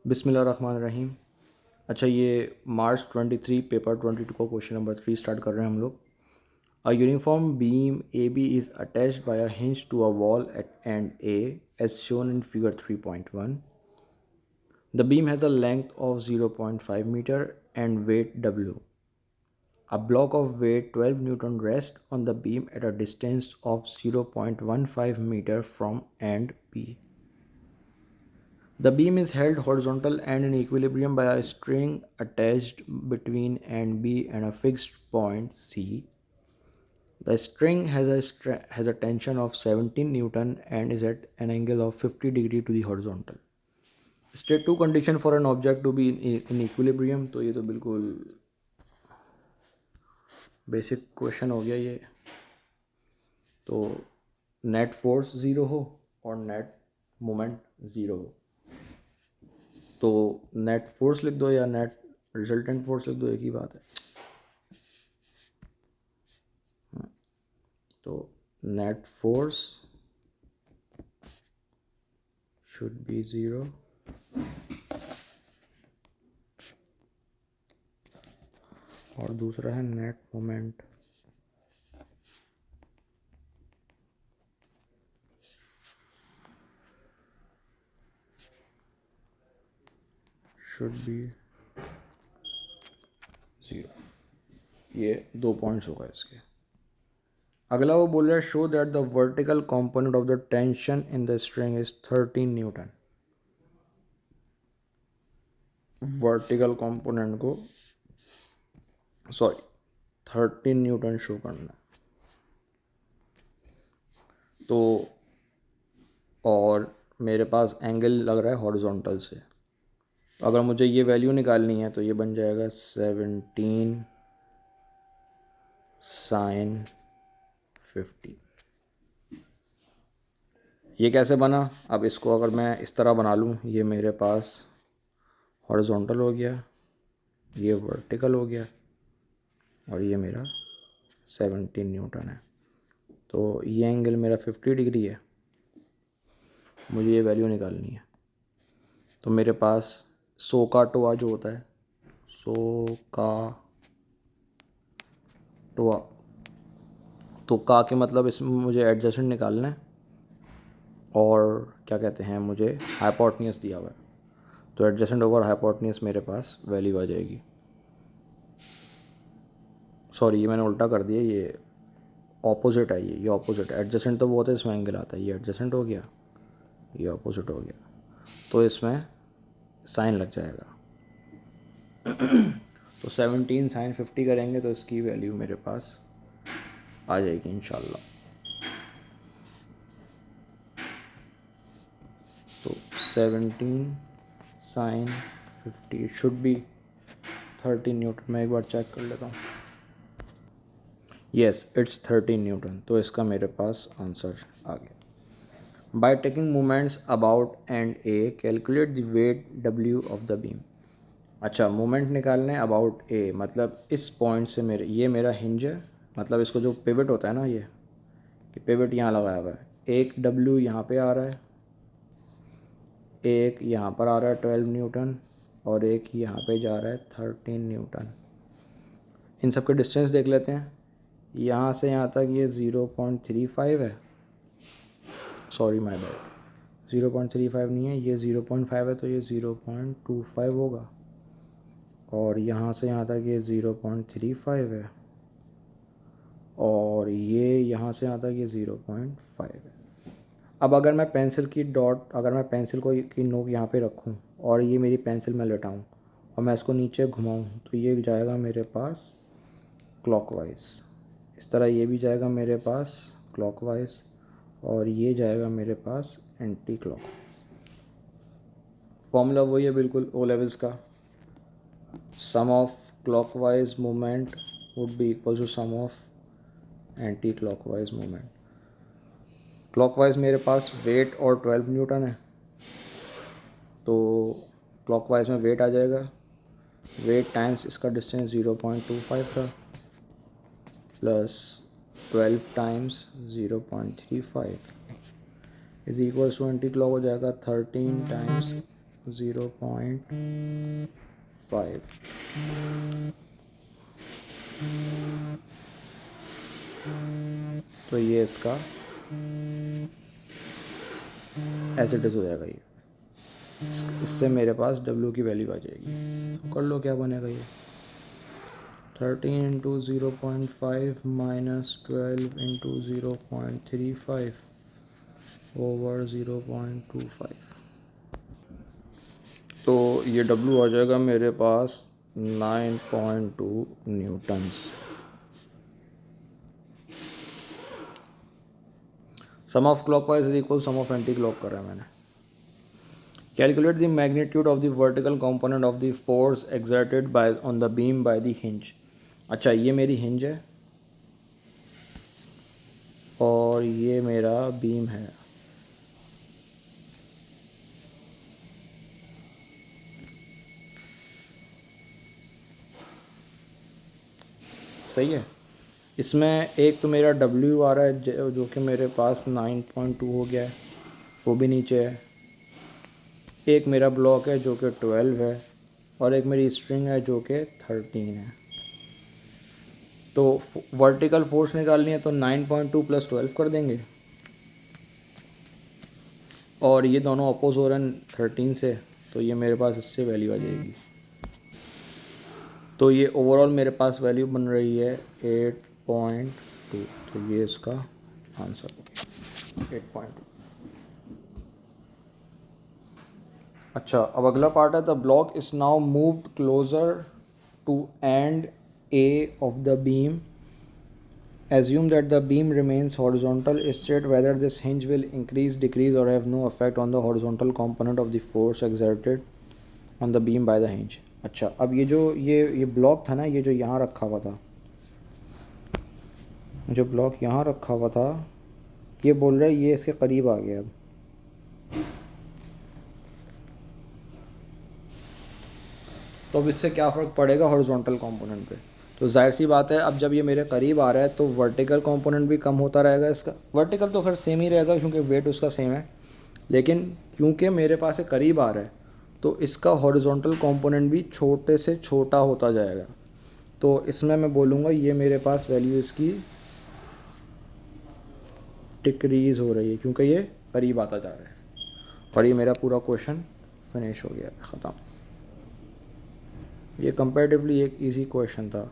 बिस्मिल्लाहिर्रहमानिर्रहीम। अच्छा, ये मार्च 23 पेपर 22 का क्वेश्चन नंबर 3 स्टार्ट कर रहे हैं हम लोग। A uniform beam A B is attached by a hinge to a wall at end A as shown in figure 3.1. The beam has a length of 0.5 metre and weight W. A block of weight 12 Newton rests on the beam at a distance of 0.15 meter from end B. The beam is held horizontal and in equilibrium by a string attached between end B and a fixed point C. The string has a tension of 17 Newton and is at an angle of 50 degree to the horizontal. State two condition for an object to be in equilibrium. तो ये तो बिल्कुल basic question हो गया ये। तो net force zero हो और नेट मोमेंट ज़ीरो हो, तो नेट फोर्स लिख दो या नेट रिजल्टेंट फोर्स लिख दो, एक ही बात है। तो net force should be zero और दूसरा है net moment should be zero. ये 2 पॉइंट्स होगा इसके। अगला वो बोल रहा है show that the vertical component of the tension in the string is 13 Newton. Vertical component को 13 न्यूटन शो करना है। तो और मेरे पास एंगल लग रहा है हॉरिजॉन्टल से। अगर मुझे ये वैल्यू निकालनी है तो ये बन जाएगा 17 साइन 50। ये कैसे बना? अब इसको अगर मैं इस तरह बना लूँ, ये मेरे पास हॉरिजॉन्टल हो गया, ये वर्टिकल हो गया और ये मेरा 17 न्यूटन है। तो ये एंगल मेरा 50 डिग्री है, मुझे ये वैल्यू निकालनी है। तो मेरे पास 100 का टोआ जो होता है, 100 का टोआ, तो का के मतलब इसमें मुझे एडजस्टेंट निकालना है और क्या कहते हैं, मुझे हाइपोटेन्यूस दिया हुआ है। तो एडजस्टेंट ओवर हाइपोटेन्यूस मेरे पास वैल्यू आ जाएगी। सॉरी, ये मैंने उल्टा कर दिया, ये ऑपोजिट है, ये ऑपोजिट है। एडजस्टेंट तो वो होता है इसमें एंगल आता है, ये एडजस्टेंट हो गया, ये ऑपोजिट हो गया, तो इसमें साइन लग जाएगा। तो 17 साइन 50 करेंगे तो इसकी वैल्यू मेरे पास आ जाएगी इंशाल्लाह। तो 17 साइन 50 शुड बी 13 न्यूटन। मैं एक बार चेक कर लेता हूँ। Yes, it's 13 newton. तो इसका मेरे पास आंसर आ गया। By taking moments about end A calculate the weight W of the beam. अच्छा, मोमेंट निकालने अबाउट ए, मतलब इस पॉइंट से ये मेरा हिंज है, मतलब इसको जो पिवट होता है ना, ये पिवट यहाँ लगाया हुआ है। एक डब्ल्यू यहाँ पे आ रहा है, एक यहाँ पर आ रहा है 12 न्यूटन और एक यहाँ पे जा रहा है 13 न्यूटन। इन सब के डिस्टेंस देख लेते हैं। यहाँ से यहाँ तक ये 0.35 है, सॉरी माय बैड, 0.35 नहीं है, ये 0.5 है, तो ये 0.25 होगा। और यहाँ से यहाँ तक ये 0.35 है और ये यहाँ से यहाँ तक ये 0.5 है। अब अगर मैं पेंसिल की डॉट, अगर मैं पेंसिल को की नोक यहाँ पे रखूँ और ये मेरी पेंसिल में लेटाऊँ और मैं इसको नीचे घुमाऊँ, तो ये जाएगा मेरे पास क्लॉकवाइज। इस तरह ये भी जाएगा मेरे पास क्लॉकवाइज और ये जाएगा मेरे पास एंटी क्लॉकवाइज। फॉर्मूला वही है बिल्कुल ओ लेवल्स का। Sum of clockwise movement would be equal to sum of anti clockwise movement. Clockwise मेरे पास वेट और 12 न्यूटन है, तो क्लॉकवाइज में वेट आ जाएगा, वेट टाइम्स इसका डिस्टेंस 0.25 था plus 12 times 0.35 is equals to anti clock हो जाएगा 13 टाइम्स 0.5। तो ये इसका एज इट इज़ हो जाएगा। ये इससे मेरे पास W की वैल्यू आ जाएगी। कर लो क्या बनेगा ये 13 इंटू 0.5 माइनस 12 इंटू 0.35 ओवर 0.25। तो ये W आ जाएगा मेरे पास 9.2 newtons. Sum of clockwise is equal sum of anti clock करा है मैंने। Calculate the magnitude of the vertical component of the force exerted by on the beam by the hinge. अच्छा ये मेरी हिंज है और ये मेरा बीम है। सही है। इसमें एक तो मेरा W आ रहा है जो कि मेरे पास 9.2 हो गया है, वो भी नीचे है। एक मेरा ब्लॉक है जो कि 12 है और एक मेरी स्ट्रिंग है जो कि 13 है। तो वर्टिकल फोर्स निकालनी है तो 9.2 प्लस 12 कर देंगे और ये दोनों अपोज हो रहे हैं 13 से, तो ये मेरे पास इससे वैल्यू आ जाएगी। तो ये ओवरऑल मेरे पास वैल्यू बन रही है 8.2। तो ये इसका आंसर हो गया 8.2। अच्छा अब अगला पार्ट है the block is now moved closer to end A of the beam. Assume that the beam remains horizontal. State whether this hinge will increase, decrease or have no effect on the horizontal component of the force exerted on the beam by the hinge। अच्छा अब ये जो ये block था ना, ये जो यहाँ रखा हुआ था, जो ब्लॉक यहाँ रखा हुआ था, ये बोल रहा है ये इसके करीब आ गया। अब तो अब इससे क्या फ़र्क पड़ेगा हॉरिजॉन्टल कंपोनेंट पे? तो जाहिर सी बात है अब जब ये मेरे करीब आ रहा है तो वर्टिकल कंपोनेंट भी कम होता रहेगा इसका। वर्टिकल तो फिर सेम ही रहेगा क्योंकि वेट उसका सेम है, लेकिन क्योंकि मेरे पास ये करीब आ रहा है तो इसका हॉरिजॉन्टल कंपोनेंट भी छोटे से छोटा होता जाएगा। तो इसमें मैं बोलूँगा ये मेरे पास वैल्यू इसकी डिक्रीज़ हो रही है क्योंकि ये करीब आता जा रहा है। और ये मेरा पूरा क्वेश्चन फिनिश हो गया, ख़त्म। ये कंपैरेटिवली एक इजी क्वेश्चन था।